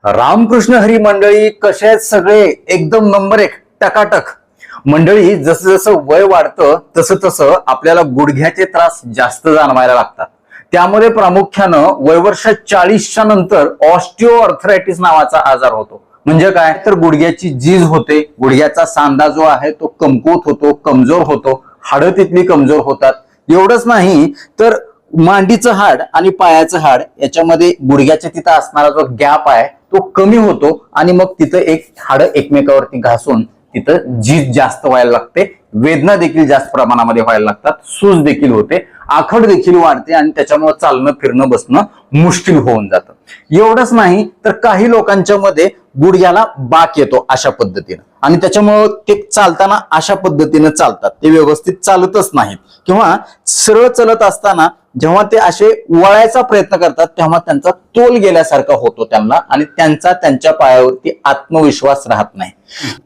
रामकृष्ण हरी मंडळी, कसे आहेत सगळे? एकदम नंबर एक, टकाटक. मंडळी, जसं जसं वय वाढतं तसं तसं आपल्याला गुडघ्याचे त्रास जास्त जाणवायला लागतात. त्यामध्ये प्रामुख्यानं वयवर्ष 40च्या नंतर ऑस्टिओआर्थरायटिस नावाचा आजार होतो. म्हणजे काय तर गुडघ्याची झीज होते, गुडघ्याचा सांधा जो आहे तो कमकुवत होतो, कमजोर होतो, हाडं तिथली कमजोर होतात. एवढंच नाही तर मांडीचं हाड आणि पायाचं हाड याच्यामध्ये गुडघ्याच्या तिथं असणारा जो गॅप आहे तो कमी होतो आणि मग तिथं एक हाड एकमेकावरती घासून तिथं झीज जास्त व्हायला लागते, वेदना देखील जास्त प्रमाणामध्ये व्हायला लागतात, सूज देखील होते, आखड देखील वाढते आणि त्याच्यामुळे चालणं फिरणं बसणं मुश्किल होऊन जातं. एवढंच नाही तर काही लोकांच्या मध्ये गुडघ्याला बाक येतो अशा पद्धतीनं आणि त्याच्यामुळे ते चालताना अशा पद्धतीनं चालतात, ते व्यवस्थित चालतच नाहीत किंवा सरळ चालत असताना जेव्हा ते असे वळायचा प्रयत्न करतात तेव्हा त्यांचा तोल गेल्यासारखा होतो त्यांना आणि त्यांच्या पायावरती आत्मविश्वास राहत नाही.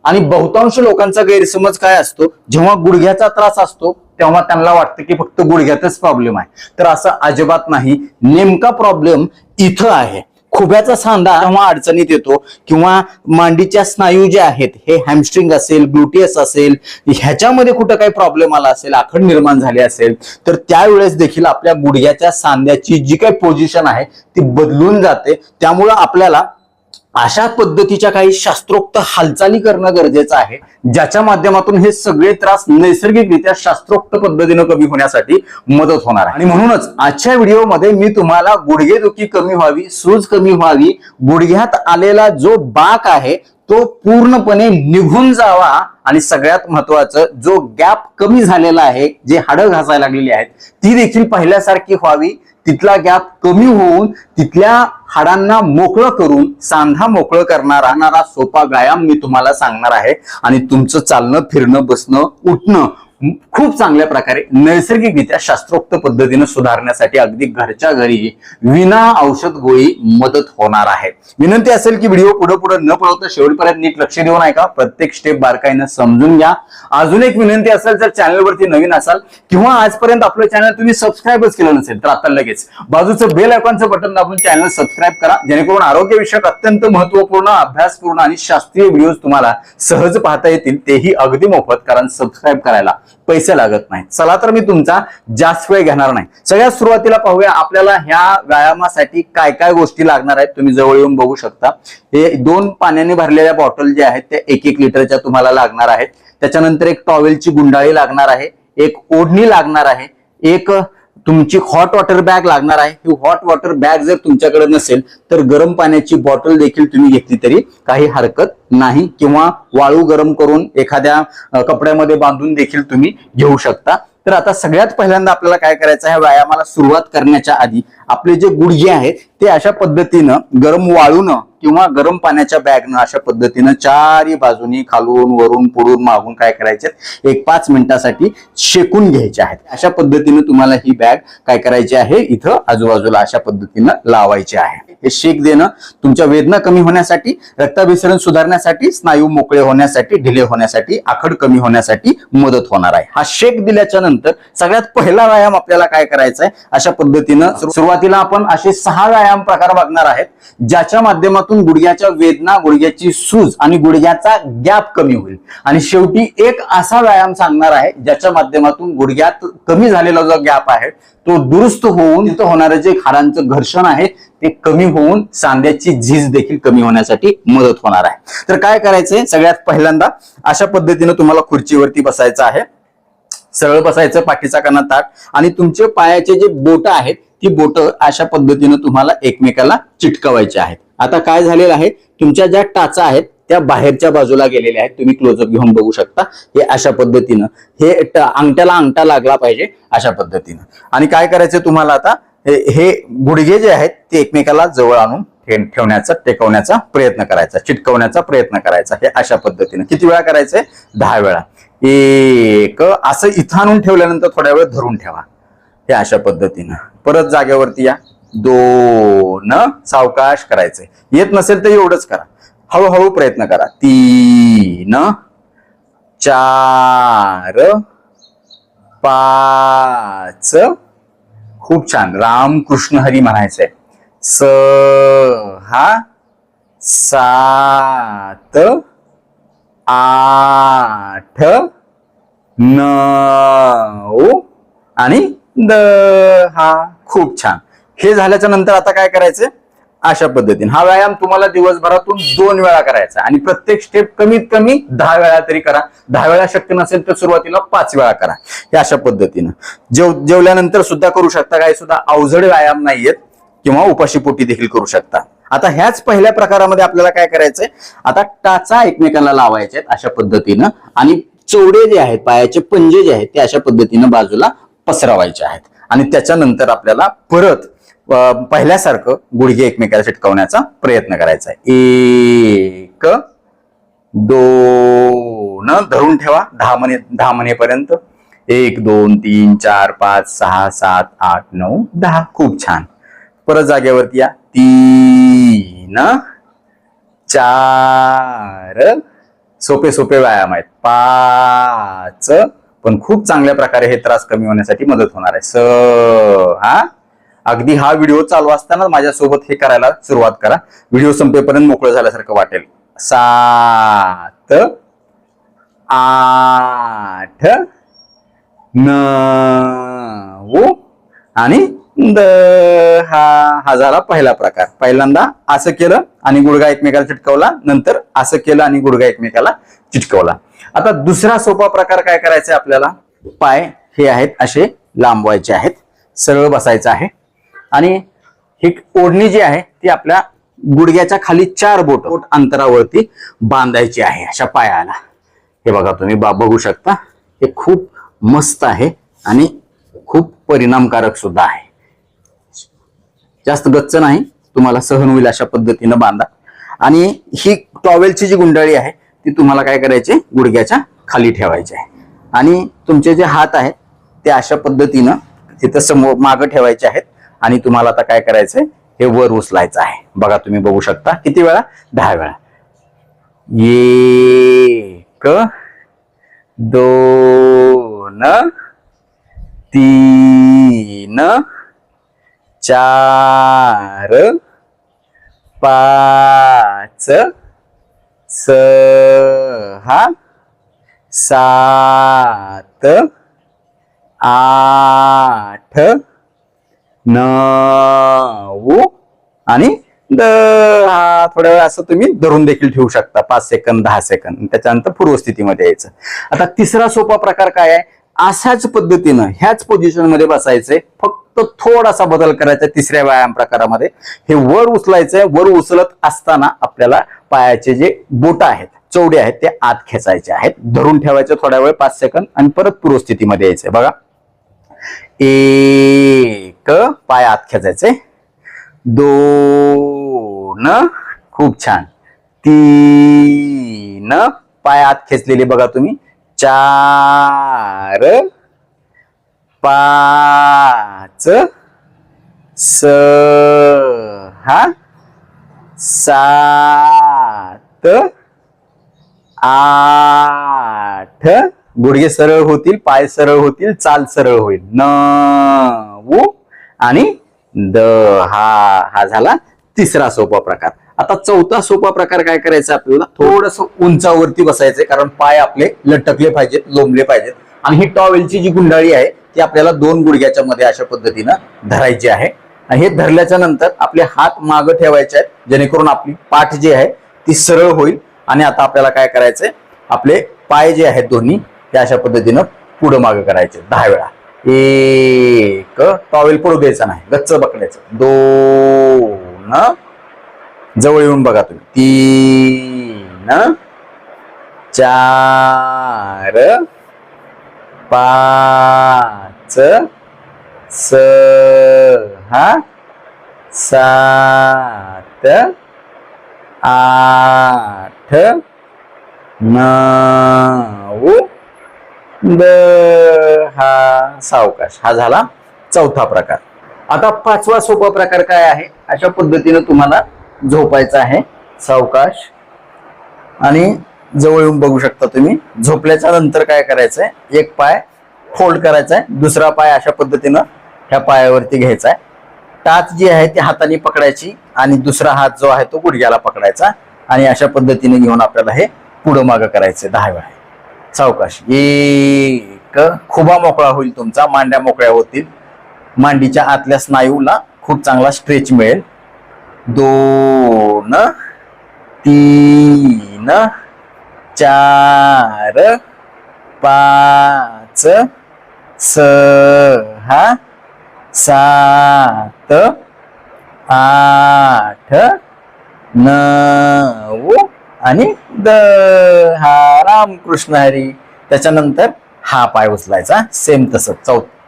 आणि बहुतांश लोकांचा गैरसमज काय असतो, जेव्हा गुडघ्याचा त्रास असतो तेव्हा त्यांना वाटतं की फक्त गुडघ्यातच प्रॉब्लेम आहे, तर असं अजिबात नाही. नेमका प्रॉब्लेम इथं आहे. खुब्याचा सांधा जेव्हा अडचणीत येतो किंवा मांडीच्या स्नायू जे आहेत, हे हॅमस्ट्रिंग असेल, ग्लुटियस असेल, ह्याच्यामध्ये कुठं काही प्रॉब्लेम आला असेल, आखड निर्माण झाली असेल, तर त्यावेळेस देखील आपल्या गुडघ्याच्या सांध्याची जी काही पोझिशन आहे ती बदलून जाते. त्यामुळं आपल्याला अशा पद्धतीच्या काही शास्त्रोक्त हालचाली करणं गरजेचं आहे, ज्याच्या माध्यमातून हे सगळे त्रास नैसर्गिकरित्या शास्त्रोक्त पद्धतीनं कमी होण्यासाठी मदत होणार आहे. आणि म्हणूनच आजच्या व्हिडिओमध्ये मी तुम्हाला गुडघेदुखी कमी व्हावी, सूज कमी व्हावी, गुडघ्यात आलेला जो बाक आहे तो पूर्णपणे निघून जावा आणि सगळ्यात महत्वाचं जो गॅप कमी झालेला आहे, जे हाडं घासायला लागलेली आहेत ती देखील पहिल्यासारखी व्हावी, तिथला गॅप कमी होऊन तिथल्या हाडांना मोकळं करून सांधा मोकळं करणारा सोपा व्यायाम मी तुम्हाला सांगणार आहे. आणि तुमचं चालणं फिरणं बसणं उठणं खूप चांगल्या प्रकारे नैसर्गिकरित्या शास्त्रोक्त पद्धतीनं सुधारण्यासाठी अगदी घरच्या घरी विना औषध गोळी मदत होणार आहे. विनंती असेल की व्हिडिओ पुढे पुढे न पळवता शेवटपर्यंत नीट लक्ष देऊन ऐका, प्रत्येक स्टेप बारकाईनं समजून घ्या. अजून एक विनंती असेल, जर चॅनलवरती नवीन असाल किंवा आजपर्यंत आपलं चॅनल तुम्ही सबस्क्राईबच केलं नसेल तर आता लगेच बाजूचं बेल आयकॉनचं बटन दाबून चॅनल सबस्क्राईब करा, जेणेकरून आरोग्यविषयक अत्यंत महत्वपूर्ण, अभ्यासपूर्ण आणि शास्त्रीय व्हिडिओज तुम्हाला सहज पाहता येतील, तेही अगदी मोफत, कारण सबस्क्राईब करायला पैसे लागत नाही. चला तर मी तुमचा जास्त वेळ घेणार नाही. सगळ्यात सुरुवातीला पाहूया आपल्याला ह्या व्यायामासाठी काय काय गोष्टी लागणार आहेत. तुम्ही जवळ येऊन बघू शकता. हे 2 पाण्याने भरलेल्या बॉटल ज्या आहेत त्या 1-1 लिटरच्या तुम्हाला लागणार आहेत. त्याच्यानंतर एक टॉवेलची गुंडाळी लागणार आहे, एक ओढणी लागणार आहे, एक तुमची हॉट वॉटर बॅग लागणार आहे. ही हॉट वॉटर बॅग जर तुमच्याकडे नसेल तर गरम पाण्याची बॉटल देखील तुम्ही घेतली तरी काही हरकत नाही, किंवा वाळू गरम करून एखाद्या कपड्यामध्ये बांधून देखील तुम्ही घेऊ शकता. तर आता सगळ्यात पहिल्यांदा आपल्याला काय करायचं आहे, व्यायामाला सुरुवात करण्याच्या आधी आपले जे गुडघे आहेत ते अशा पद्धतीनं गरम वाळूनं किंवा गरम पाण्याच्या बॅगनं अशा पद्धतीनं चारही बाजूनी खालून वरून पुढून मागून काय करायचे, एक 5 मिनिटासाठी शेकून घ्यायचे आहेत. अशा पद्धतीनं तुम्हाला ही बॅग काय करायची आहे, इथं आजूबाजूला अशा पद्धतीनं लावायची आहे. हे शेक देणं तुमच्या वेदना कमी होण्यासाठी, रक्ताभिसरण सुधारण्यासाठी, स्नायू मोकळे होण्यासाठी, ढिले होण्यासाठी, आखड कमी होण्यासाठी मदत होणार आहे. हा शेक दिल्याच्या नंतर सगळ्यात पहिला व्यायाम आपल्याला काय करायचा आहे, अशा पद्धतीनं सुरुवातीला आपण असे 6 व्यायाम प्रकार बघणार आहेत, ज्याच्या माध्यमातून गुडघ्याच्या वेदना, गुडघ्याची सूज आणि गुडघ्याचा गॅप कमी होईल. आणि शेवटी एक असा व्यायाम सांगणार आहे ज्याच्या माध्यमातून गुडघ्यात कमी झालेला जो गॅप आहे तो दुरुस्त होऊन तिथं होणारे जे हाडांचं घर्षण आहे ते कमी होऊन सांध्याची झीज देखील कमी होण्यासाठी मदत होणार आहे. तर काय करायचंय, सगळ्यात पहिल्यांदा अशा पद्धतीनं तुम्हाला खुर्चीवरती बसायचं आहे. सरळ बसायचं, पाठीचा कणा ताठ, आणि तुमचे पायाचे जे बोट आहेत ती बोट अशा पद्धतीनं तुम्हाला एकमेकाला चिटकवायची आहेत. आता काय झालेलं आहे, तुमच्या ज्या टाचा आहेत त्या बाहेरच्या बाजूला गेलेल्या आहेत. तुम्ही क्लोजअप घेऊन बघू शकता. हे अशा पद्धतीनं हे अंगठ्याला अंगठा लागला पाहिजे अशा पद्धतीनं. आणि काय करायचं तुम्हाला आता, हे गुडघे जे आहेत ते एकमेकाला जवळ आणून ठेवण्याचा, टेकवण्याचा प्रयत्न करायचा, चिटकवण्याचा प्रयत्न करायचा. हे अशा पद्धतीनं किती वेळा करायचंय, 10 वेळा. एक असं इथं आणून ठेवल्यानंतर थोड्या वेळ धरून ठेवा. हे अशा पद्धतीनं परत जागेवरती या. 2 सावकाश करायचंय. येत नसेल तर एवढंच करा, हळूहळू प्रयत्न करा. 3 4 5 खूप छान. रामकृष्ण हरी म्हणायचंय. 6 7 8 9 आणि 10. खूप छान. हे झाल्याच्या नंतर आता काय करायचं, अशा पद्धतीने हा व्यायाम तुम्हाला दिवसभरातून 2 वेळा करायचा आणि प्रत्येक स्टेप कमीत कमी 10 वेळा तरी करा. 10 वेळा शक्य नसेल तर सुरुवातीला 5 वेळा करा. हे अशा पद्धतीनं जेवल्यानंतर सुद्धा करू शकता. काही सुद्धा अवजड व्यायाम नाहीयेत किंवा उपाशी पोटी देखील करू शकता. आता ह्याच पहिल्या प्रकारामध्ये आपल्याला काय करायचंय, आता टाचा एकमेकांना लावायचे आहेत अशा पद्धतीनं आणि चोडे जे आहेत, पायाचे पंजे जे आहेत ते अशा पद्धतीनं बाजूला पसरवायचे आहेत आणि त्याच्यानंतर आपल्याला परत पहिल्यासारखं गुडघे एकमेकाला चिटकवण्याचा प्रयत्न करायचा आहे. 1 2 धरून ठेवा 10 म्हणेपर्यंत. 1 2 3 4 5 6 7 8 9 10. खूप छान. परत जागेवरती या. 3 4 सोपे सोपे व्यायाम आहेत. 5 पण खूप चांगल्या प्रकारे हे त्रास कमी होण्यासाठी मदत होणार आहे. 6 अगदी हा व्हिडिओ चालू असताना माझ्यासोबत हे करायला सुरुवात करा. व्हिडिओ संपेपर्यंत मोकळं झाल्यासारखं वाटेल. 7 8 9 आणि 10. हा झाला पहिला प्रकार. पहिल्यांदा असं केलं आणि गुडघा एकमेकाला चिटकवला, नंतर असं केलं आणि गुडघा एकमेकाला चिटकवला. आता दुसरा सोपा प्रकार काय करायचा आहे आपल्याला, पाय हे आहेत असे लांबवायचे आहेत, सरळ बसायचं आहे आणि ही ओढणी जी आहे ती आपल्या गुडघ्याच्या खाली 4 बोट अंतरावरती बांधायची आहे अशा पायाला. हे बघा तुम्ही बघू शकता. हे खूप मस्त आहे आणि खूप परिणामकारक सुद्धा आहे. जास्त गच्च नाही, तुम्हाला सहन होईल अशा पद्धतीनं बांधा आणि ही टॉवेलची जी गुंडाळी आहे ती तुम्हाला काय करायची, गुडघ्याच्या खाली ठेवायची आहे आणि तुमचे जे हात आहेत ते अशा पद्धतीनं तिथं समोर मागं ठेवायचे आहेत आणि तुम्हाला आता काय करायचंय, हे वर उचलायचं आहे. बघा तुम्ही बघू शकता. किती वेळा, 10 वेळा. 1 2 3 4 5 6 7 8 9 आणि 10. थोड्या वेळ असं तुम्ही धरून देखील ठेवू शकता. 5 सेकंद 10 सेकंद. त्याच्यानंतर पूर्वस्थितीमध्ये यायचं. आता तिसरा सोपा प्रकार काय आहे, अशाच पद्धतीनं ह्याच पोझिशन मध्ये बसायचंय, फक्त थोडासा बदल करायचा. तिसऱ्या व्यायाम प्रकारामध्ये हे वर उचलायचंय. वर उचलत असताना आपल्याला पायाचे जे बोट आहेत, चवडे आहेत ते आत खेचायचे आहेत. धरून ठेवायचे थोड्या वेळ 5 सेकंद आणि परत पूर्वस्थितीमध्ये यायचंय. बघा 1 पाय आत खेचायचे. 2 खूप छान. 3 पाय आत खेचलेले बघा तुम्ही. 4 5 6 7 8 गुडघे सरळ होतील, पाय सरळ होतील, चाल सरळ होईल. 9 आणि 10. हा झाला तिसरा सोपा प्रकार. आता चौथा सोपा प्रकार काय करायचा, आपल्याला थोडस उंचावरती बसायचंय, कारण पाय आपले लटकले पाहिजेत, लोंबले पाहिजेत आणि ही टॉवेलची जी गुंडाळी आहे ती आपल्याला 2 गुडघ्याच्या मध्ये अशा पद्धतीनं धरायची आहे. आणि हे धरल्याच्या नंतर आपले हात मागं ठेवायचे आहेत, जेणेकरून आपली पाठ जी आहे ती सरळ होईल. आणि आता आपल्याला काय करायचंय, आपले पाय जे आहेत दोन्ही ते अशा पद्धतीनं पुढं मागं करायचे 10 वेळा. 1 टॉवेल पडू द्यायचा नाही, गच्च पकडायचं. 2 जवळ येऊन बघा तुम्ही. 3 4 5 6 7 8 9 10. सावकाश. हा झाला चौथा प्रकार. आता 5वा सोपा प्रकार काय आहे, अशा पद्धतीने तुम्हाला झोपायचं आहे सावकाश आणि जवळ येऊन बघू शकता तुम्ही. झोपल्याच्या नंतर काय करायचंय, एक पाय फोल्ड करायचा आहे, दुसरा पाय अशा पद्धतीनं ह्या पायावरती घ्यायचा आहे. टाच जी आहे ती हाताने पकडायची आणि दुसरा हात जो आहे तो गुडघ्याला पकडायचा आणि अशा पद्धतीने घेऊन आपल्याला हे पुढं मागं करायचं 10 वेळा. सावकाश. 1, खुबा मोकळा होईल तुमचा, मांड्या मोकळ्या होतील, मांडीच्या आतल्या स्नायूला खूप चांगला स्ट्रेच मिळेल. 2, 3, 4, 5, 6, 7, 8, 9 आणि 10. रामकृष्ण हरी. त्याच्यानंतर हा पाय उचलायचा सेम तसं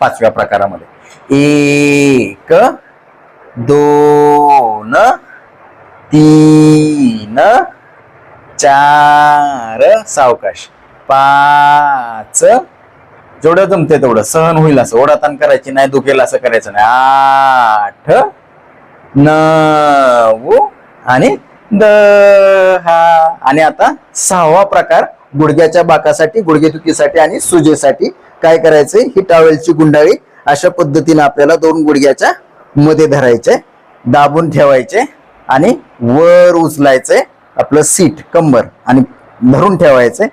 5व्या प्रकारामध्ये. 1, 2, 3, 4, सावकाश, 5, जेवढं जमते तेवढं सहन होईल असं, ओढाताण करायची नाही, दुखेल असं करायचं नाही. 8, 9 आणि 10. आणि आता 6वा प्रकार गुडघ्याच्या बाकासाठी, गुडघेदुखीसाठी आणि सुजेसाठी काय करायचंय, ही टॉवेलची गुंडाळी अशा पद्धतीने आपल्याला 2 गुडघ्याच्या मध्ये धरायचे, दाबून ठेवायचे आणि वर उचलायचे आपलं सीट, कंबर, आणि धरून ठेवायचे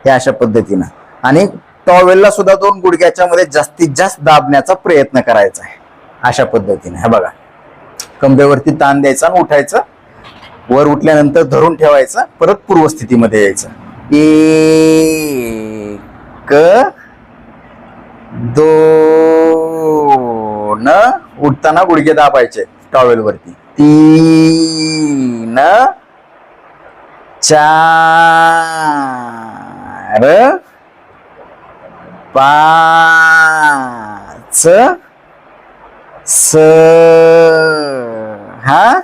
हे अशा पद्धतीनं. आणि टॉवेलला सुद्धा 2 गुडघ्याच्या मध्ये जास्तीत जास्त दाबण्याचा प्रयत्न करायचा आहे अशा पद्धतीने. हे बघा, कंबेवरती ताण द्यायचा, उठायचं, वर उठल्यानंतर धरून ठेवायचं, परत पूर्वस्थितीमध्ये यायचं. 1, 2, उठताना गुडघे दाबायचे टॉवेलवरती. 3, 4, 5, 6,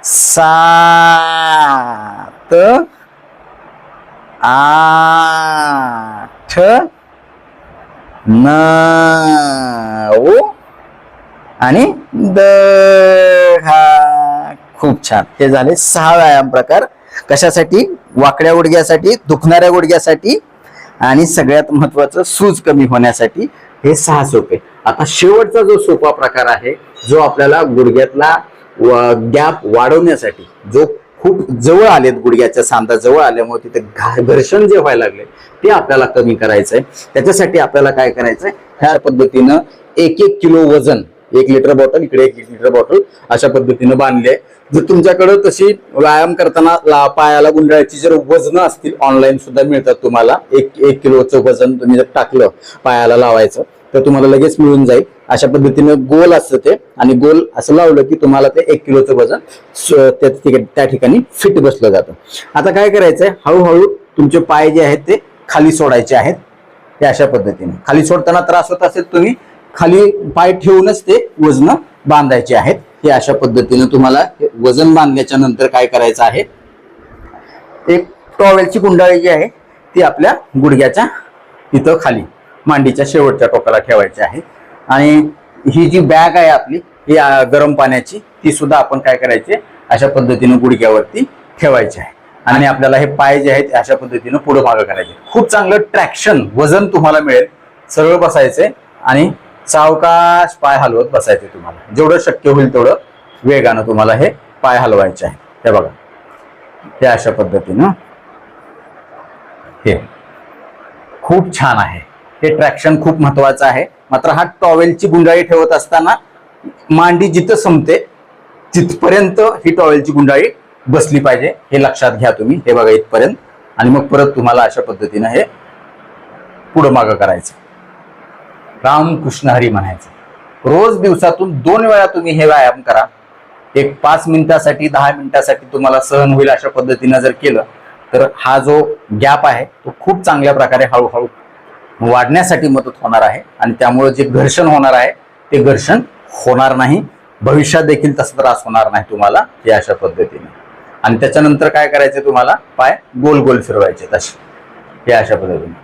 7, 8, 9 आणि 10. खूप छान. हे झाले 6 व्यायाम प्रकार. कशासाठी? वाकड्या गुडघ्यासाठी, दुखणाऱ्या गुडघ्यासाठी आणि सगळ्यात महत्वाचं सूज कमी होण्यासाठी. हे 6 सोपे. आता शेवटचा जो सोपा प्रकार आहे, जो आपल्याला गुडघ्यातला गॅप वाढवण्यासाठी, जो खूप जवळ आलेत, गुडघ्याच्या सांधा जवळ आल्यामुळे तिथे घर्षण जे व्हायला लागले ते आपल्याला कमी करायचंय. त्याच्यासाठी आपल्याला काय करायचंय, ह्या पद्धतीनं 1-1 किलो वजन, 1 लिटर बॉटल इकडे, 1 लिटर बॉटल अशा पद्धतीनं बांधले. जर तुमच्याकडे तशी व्यायाम करताना पायाला गुंडाळ्याची जर वजन असतील, ऑनलाईन सुद्धा मिळतात तुम्हाला. 1 किलोचं वजन तुम्ही जर टाकलं पायाला लावायचं तर तुम्हाला लगेच मिळून जाईल. अशा पद्धतीनं गोल असतं ते, आणि गोल असं लावलं की तुम्हाला ते 1 किलोचं वजन त्या ठिकाणी फिट बसलं जातं. आता काय करायचंय, हळूहळू तुमचे पाय जे आहेत ते खाली सोडायचे आहेत. हे अशा पद्धतीने खाली सोडताना त्रास होत असेल, तुम्ही खाली पाय ठेवूनच ते वजन बांधायचे आहेत. हे अशा पद्धतीने तुम्हाला वजन बांधल्याच्या नंतर काय करायचं आहे, एक टॉवेलची गुंडाळी जी आहे ती आपल्या गुडघ्याच्या इथं खाली मांडीच्या शेवटच्या टोकाला ठेवायची आहे. आणि ही जी बॅग आहे आपली, ही गरम पाण्याची, ती सुद्धा आपण काय करायचे, अशा पद्धतीने गुडघ्यावरती ठेवायची आहे. आणि आपल्याला हे पाय जे आहेत अशा पद्धतीने पुढे मागे करायचे. खूप चांगलं ट्रॅक्शन, वजन तुम्हाला मिळेल. सरळ बसायचे आणि सावकाश पाय हलवत बसायचे. तुम्हाला जेवढं शक्य होईल तेवढं वेगानं तुम्हाला हे पाय हलवायचे आहे. हे बघा, हे अशा पद्धतीनं हे खूप छान आहे. हे ट्रॅक्शन खूप महत्वाचं आहे. मात्र हा टॉवेलची गुंडाळी ठेवत असताना मांडी जिथं संपते तिथपर्यंत ही टॉवेलची गुंडाळी बसली पाहिजे, हे लक्षात घ्या तुम्ही. हे बघा इथपर्यंत, आणि मग परत तुम्हाला अशा पद्धतीनं हे पुढं मागं करायचं. रामकृष्ण हरी म्हणायचं. रोज दिवसातून 2 वेळा तुम्ही हे व्यायाम करा. एक 5 मिनिटासाठी, 10 मिनिटासाठी तुम्हाला सहन होईल अशा पद्धतीनं जर केलं तर हा जो गॅप आहे तो खूप चांगल्या प्रकारे हळूहळू वाढण्यासाठी मदत होणार आहे. आणि त्यामुळे जे घर्षण होणार आहे ते घर्षण होणार नाही. भविष्यात देखील तसा त्रास होणार नाही तुम्हाला, हे अशा पद्धतीने. आणि त्याच्यानंतर काय करायचे, तुम्हाला पाय गोल गोल फिरवायचे तसे, हे अशा पद्धतीने,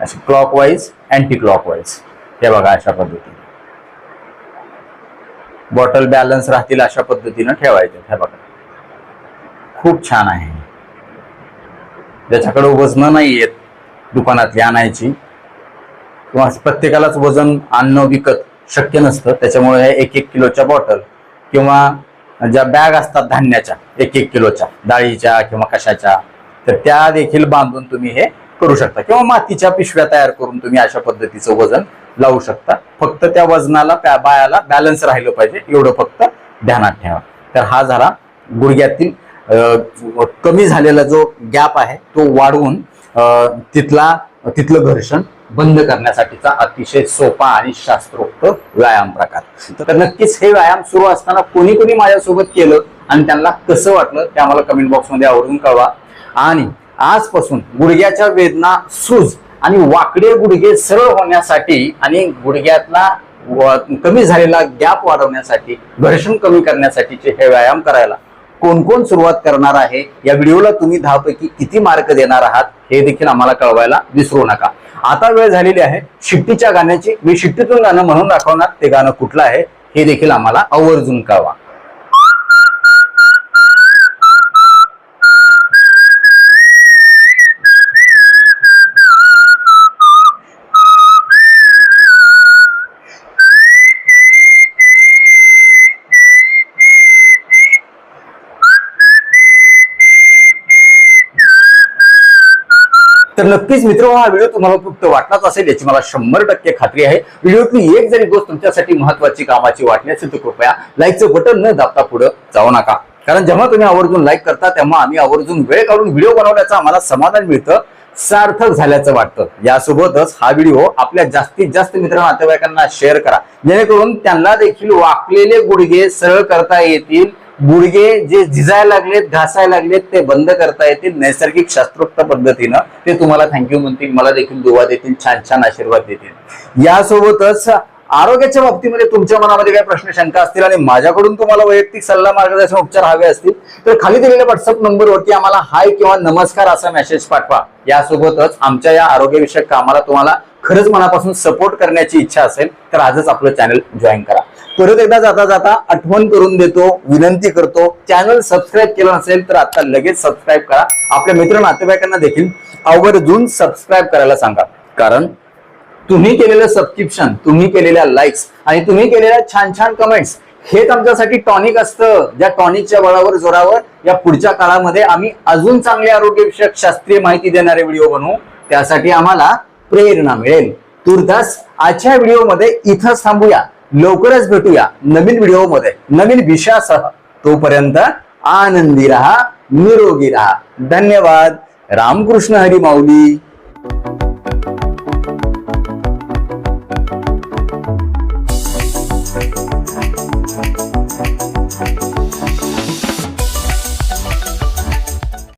असे क्लॉकवाईज, अँटी क्लॉकवाईज. हे बघा अशा पद्धतीने बॉटल बॅलन्स राहतील अशा पद्धतीनं ठेवायचे. हे बघा खूप छान आहे. ज्याच्याकडे वजन नाही येत दुकानातली आणायची, किंवा प्रत्येकालाच वजन आणणं विकत शक्य नसतं, त्याच्यामुळे 1-1 किलोच्या बॉटल किंवा ज्या बॅग असतात धान्याच्या 1-1 किलोच्या डाळीच्या किंवा कशाच्या, तर त्या देखील बांधून तुम्ही हे करू शकता किंवा मातीच्या पिशव्या तयार करून तुम्ही अशा पद्धतीचं वजन लावू शकता. फक्त त्या वजनाला पायाला बॅलन्स राहिलं पाहिजे एवढं फक्त ध्यानात ठेवा. तर हा झाला गुडघ्यातील कमी झालेला जो गॅप आहे तो वाढवून तिथलं घर्षण बंद करण्यासाठीचा अतिशय सोपा आणि शास्त्रोक्त व्यायाम प्रकार. तर नक्कीच हे व्यायाम सुरू असताना कोणी कोणी माझ्यासोबत केलं आणि त्यांना कसं वाटलं ते आम्हाला कमेंट बॉक्समध्ये आवर्जून कळवा. आणि आजपासून गुडघ्याच्या वेदना, सूज आणि वाकडे गुडघे सरळ होण्यासाठी आणि गुडघ्यातला कमी झालेला गॅप वाढवण्यासाठी, घर्षण कमी करण्यासाठीचे हे व्यायाम करायला कोण कोण सुरुवात करणार आहे, या व्हिडिओला तुम्ही 10 पैकी किती मार्क देणार आहात हे देखील आम्हाला कळवायला विसरू नका. आता वेळ झालेली आहे शिट्टीच्या गाण्याची. मी शिट्टीतून गाणं म्हणून दाखवणार, ते गाणं कुठलं आहे हे देखील आम्हाला आवर्जून कळवा. तर नक्कीच मित्र, हा व्हिडिओ तुम्हाला उपयुक्त वाटलाच असेल याची मला 100% खात्री आहे. व्हिडिओतली एक जरी गोष्ट तुमच्यासाठी महत्वाची, कामाची वाटली असेल तर कृपया लाईकचं बटन न दाबता पुढे जाऊ नका. कारण जेव्हा तुम्ही आवर्जून लाईक करता तेव्हा आम्ही आवर्जून वेळ काढून व्हिडिओ बनवल्याचं आम्हाला समाधान मिळतं, सार्थक झाल्याचं वाटतं. यासोबतच हा व्हिडिओ आपल्या जास्तीत जास्त मित्र नातेवाईकांना शेअर करा, जेणेकरून त्यांना देखील वाकलेले गुडघे सरळ करता येतील, गुडघे जे झिजायला लागलेत, घासायला लागलेत ते बंद करता येतील नैसर्गिक शास्त्रोक्त पद्धतीनं. ते तुम्हाला थँक्यू म्हणतील, मला देखील दुवा देतील, छान छान आशीर्वाद देतील. यासोबतच आरोग्याच्या बाबतीमध्ये तुमच्या मनामध्ये काही प्रश्न, शंका असतील आणि माझ्याकडून तुम्हाला वैयक्तिक सल्ला, मार्गदर्शन, उपचार हवे असतील तर खाली दिलेल्या व्हॉट्सअप नंबरवरती आम्हाला हाय किंवा नमस्कार असा मेसेज पाठवा. यासोबतच आमच्या या आरोग्यविषयक कामाला तुम्हाला खरंच मनापासून सपोर्ट करण्याची इच्छा असेल तर आजच आपलं चॅनल जॉईन करा. परत एकदा जाता जाता आठवण करून देतो, विनंती करतो, चॅनल सबस्क्राईब केलं नसेल तर आता लगेच सबस्क्राईब करा. आपल्या मित्र नातेवाईकांना देखील आवर्जून सबस्क्राईब करायला सांगा. कारण तुम्ही केलेलं सबस्क्रिप्शन, तुम्ही केलेल्या लाईक्स आणि तुम्ही केलेल्या छान छान कमेंट्स हेच आमच्यासाठी टॉनिक असतं. ज्या टॉनिकच्या बळावर, जोरावर या पुढच्या काळामध्ये आम्ही अजून चांगले आरोग्यविषयक शास्त्रीय माहिती देणारे व्हिडिओ बनवू, त्यासाठी आम्हाला प्रेरणा मिळेल. तुर्तास आजच्या व्हिडिओमध्ये इथंच थांबूया. लवकरच भेटूया नवीन व्हिडिओमध्ये नवीन विषयासह. तोपर्यंत आनंदी रहा, निरोगी रहा. धन्यवाद. रामकृष्ण हरी माऊली.